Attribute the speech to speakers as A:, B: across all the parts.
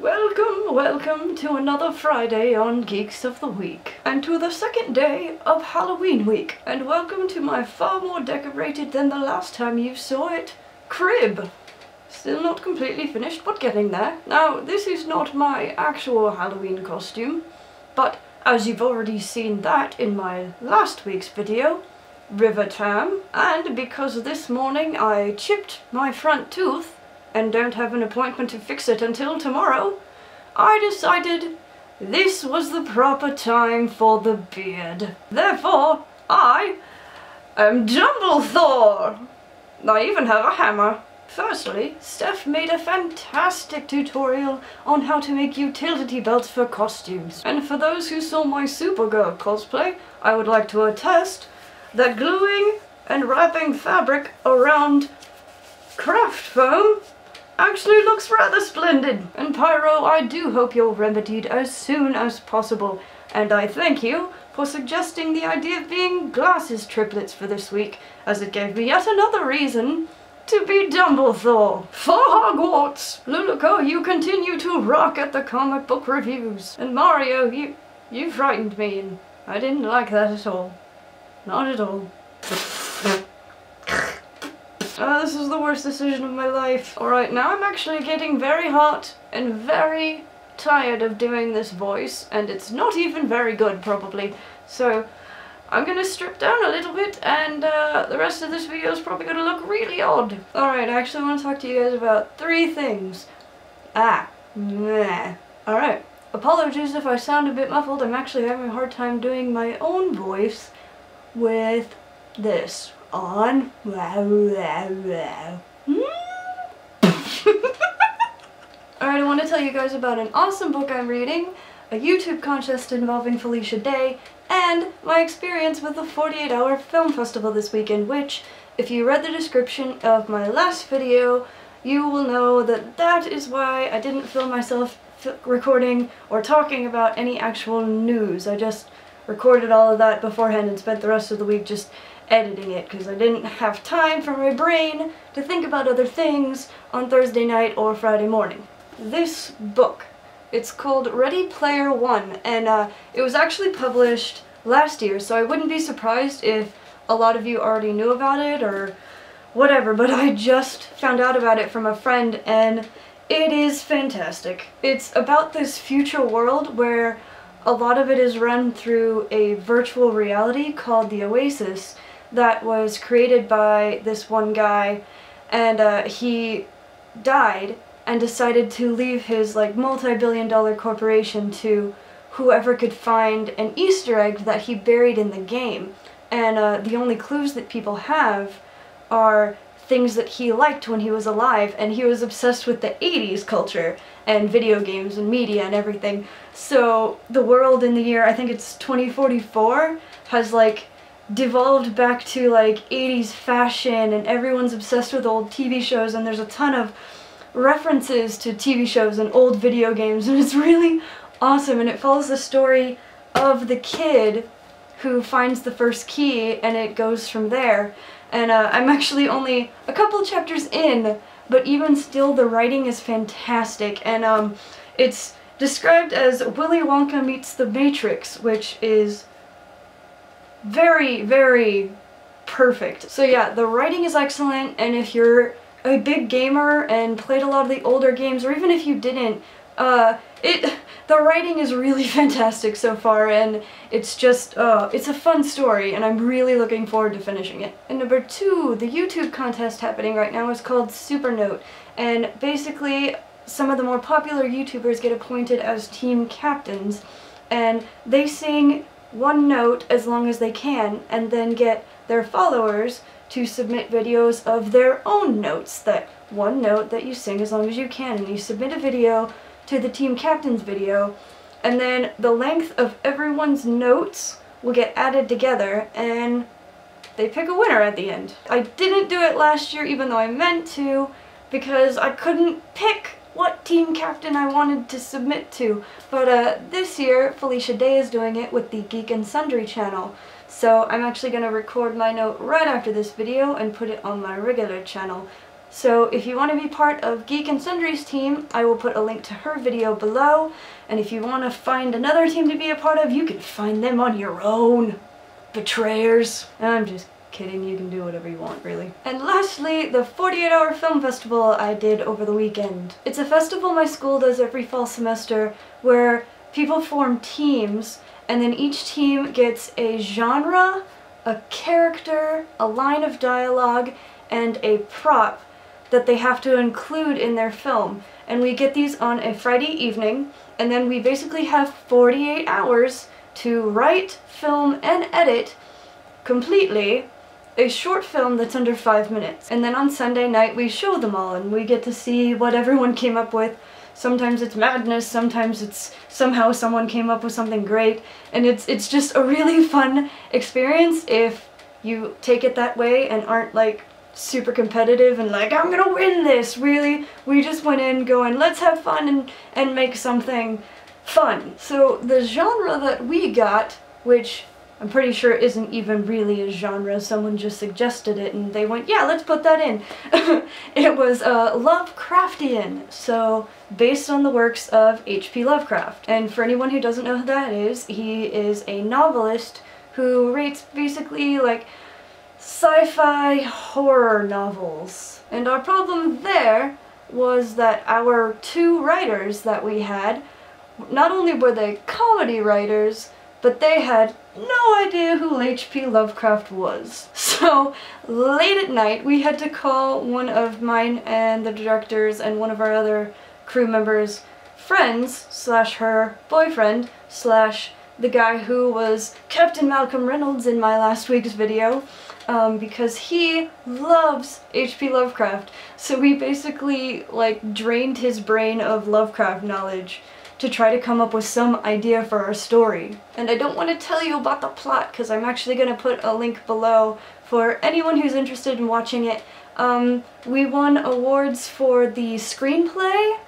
A: Welcome to another Friday on Geeks of the Week, and to the second day of Halloween week, and welcome to my far more decorated than the last time you saw it crib. Still not completely finished, but getting there. Now, this is not my actual Halloween costume, but as you've already seen that in my last week's video, River Tam, and because this morning I chipped my front tooth, and don't have an appointment to fix it until tomorrow, I decided this was the proper time for the beard. Therefore, I am Dumbledore! I even have a hammer. Firstly, Steph made a fantastic tutorial on how to make utility belts for costumes. And for those who saw my Supergirl cosplay, I would like to attest that gluing and wrapping fabric around craft foam actually looks rather splendid. And Pyro, I do hope you're remedied as soon as possible, and I thank you for suggesting the idea of being glasses triplets for this week, as it gave me yet another reason to be Dumbledore. For Hogwarts! Luluco, you continue to rock at the comic book reviews. And Mario, you frightened me, and I didn't like that at all. Not at all. This is the worst decision of my life. Alright, now I'm actually getting very hot and very tired of doing this voice, and it's not even very good, probably. So, I'm gonna strip down a little bit, and the rest of this video is probably gonna look really odd. Alright, I actually want to talk to you guys about 3 things. Alright, apologies if I sound a bit muffled. I'm actually having a hard time doing my own voice with this on. Alright, I want to tell you guys about an awesome book I'm reading, a YouTube contest involving Felicia Day, and my experience with the 48-hour film festival this weekend, which, if you read the description of my last video, you will know that that is why I didn't film myself recording or talking about any actual news. I just recorded all of that beforehand and spent the rest of the week just editing it, because I didn't have time for my brain to think about other things on Thursday night or Friday morning. This book, it's called Ready Player One, and it was actually published last year, so I wouldn't be surprised if a lot of you already knew about it or whatever, but I just found out about it from a friend, and it is fantastic. It's about this future world where a lot of it is run through a virtual reality called the Oasis that was created by this one guy, and he died and decided to leave his multi-billion-dollar corporation to whoever could find an Easter egg that he buried in the game. And the only clues that people have are things that he liked when he was alive, and he was obsessed with the 80s culture and video games and media and everything. So the world in the year, I think it's 2044, has devolved back to 80s fashion, and everyone's obsessed with old TV shows, and there's a ton of references to TV shows and old video games, and it's really awesome, and it follows the story of the kid who finds the first key, and it goes from there. And I'm actually only a couple chapters in, but even still the writing is fantastic, and it's described as Willy Wonka meets the Matrix, which is very, very perfect. So yeah, the writing is excellent, and if you're a big gamer and played a lot of the older games, or even if you didn't, the writing is really fantastic so far, and it's just, it's a fun story, and I'm really looking forward to finishing it. And number 2, the YouTube contest happening right now is called Supernote, and basically some of the more popular YouTubers get appointed as team captains, and they sing one note as long as they can, and then get their followers to submit videos of their own notes, that one note that you sing as long as you can, and you submit a video to the team captain's video, and then the length of everyone's notes will get added together, and they pick a winner at the end. I didn't do it last year, even though I meant to, because I couldn't pick what team captain I wanted to submit to, but this year Felicia Day is doing it with the Geek and Sundry channel, so I'm actually going to record my note right after this video and put it on my regular channel. So if you want to be part of Geek and Sundry's team, I will put a link to her video below. And if you want to find another team to be a part of, you can find them on your own. Betrayers. I'm just kidding, you can do whatever you want, really. And lastly, the 48-hour film festival I did over the weekend. It's a festival my school does every fall semester where people form teams, and then each team gets a genre, a character, a line of dialogue, and a prop that they have to include in their film. And we get these on a Friday evening, and then we basically have 48 hours to write, film, and edit completely a short film that's under 5 minutes. And then on Sunday night we show them all, and we get to see what everyone came up with. Sometimes it's madness, sometimes it's somehow someone came up with something great, and it's just a really fun experience if you take it that way and aren't like super competitive and like, I'm gonna win this. Really, we just went in going, let's have fun and make something fun. So the genre that we got, which I'm pretty sure isn't even really a genre, someone just suggested it and they went, yeah, let's put that in. It was Lovecraftian, so based on the works of H.P. Lovecraft. And for anyone who doesn't know who that is, he is a novelist who writes basically like sci-fi horror novels. And our problem there was that our 2 writers that we had, not only were they comedy writers, but they had no idea who H.P. Lovecraft was. So late at night we had to call one of mine and the directors and one of our other crew members' friends slash her boyfriend slash the guy who was Captain Malcolm Reynolds in my last week's video, because he loves H.P. Lovecraft. So we basically like drained his brain of Lovecraft knowledge to try to come up with some idea for our story. And I don't want to tell you about the plot because I'm actually going to put a link below for anyone who's interested in watching it. We won awards for the screenplay,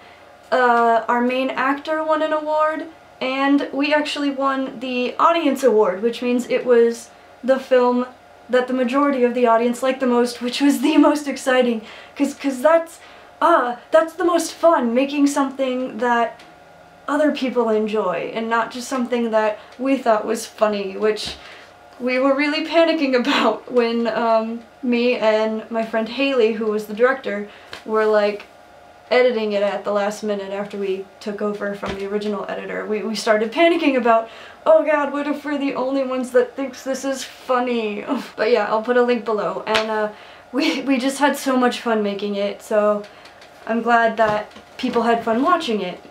A: our main actor won an award, and we actually won the audience award, which means it was the film that the majority of the audience liked the most, which was the most exciting, because that's the most fun, making something that other people enjoy and not just something that we thought was funny, which we were really panicking about when me and my friend Haley, who was the director, were like editing it at the last minute after we took over from the original editor. We started panicking about, oh god, what if we're the only ones that thinks this is funny? But yeah, I'll put a link below, and we just had so much fun making it, so I'm glad that people had fun watching it.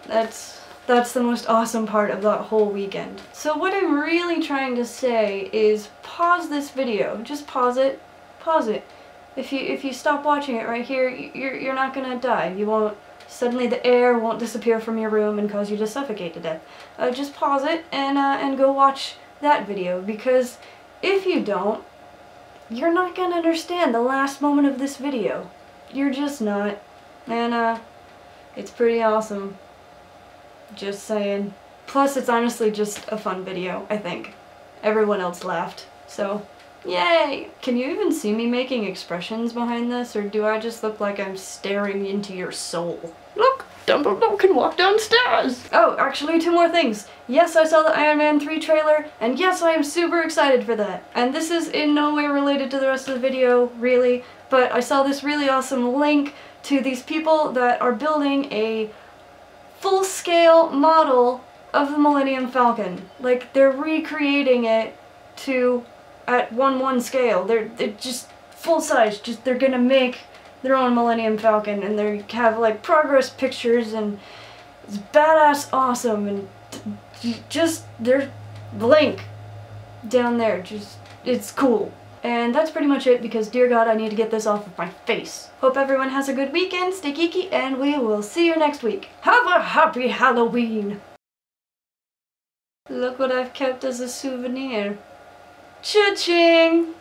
A: That's the most awesome part of that whole weekend. So what I'm really trying to say is pause this video. Just pause it. Pause it. If you stop watching it right here, you're not gonna die. You won't, suddenly the air won't disappear from your room and cause you to suffocate to death. Just pause it and go watch that video, because if you don't, you're not gonna understand the last moment of this video. You're just not. And it's pretty awesome. Just saying. Plus, it's honestly just a fun video, I think. Everyone else laughed, so yay! Can you even see me making expressions behind this, or do I just look like I'm staring into your soul? Look! Dumbledore can walk downstairs! Oh, actually 2 more things. Yes, I saw the Iron Man 3 trailer, and yes, I am super excited for that. And this is in no way related to the rest of the video, really, but I saw this really awesome link to these people that are building a full-scale model of the Millennium Falcon. Like, they're recreating it to at 1:1 scale. They're just full size. Just they're gonna make their own Millennium Falcon, and they have like progress pictures, and it's badass awesome. And just there's the link down there. Just it's cool. And that's pretty much it, because dear god, I need to get this off of my face. Hope everyone has a good weekend, stay geeky, and we will see you next week. Have a happy Halloween! Look what I've kept as a souvenir. Cha-ching!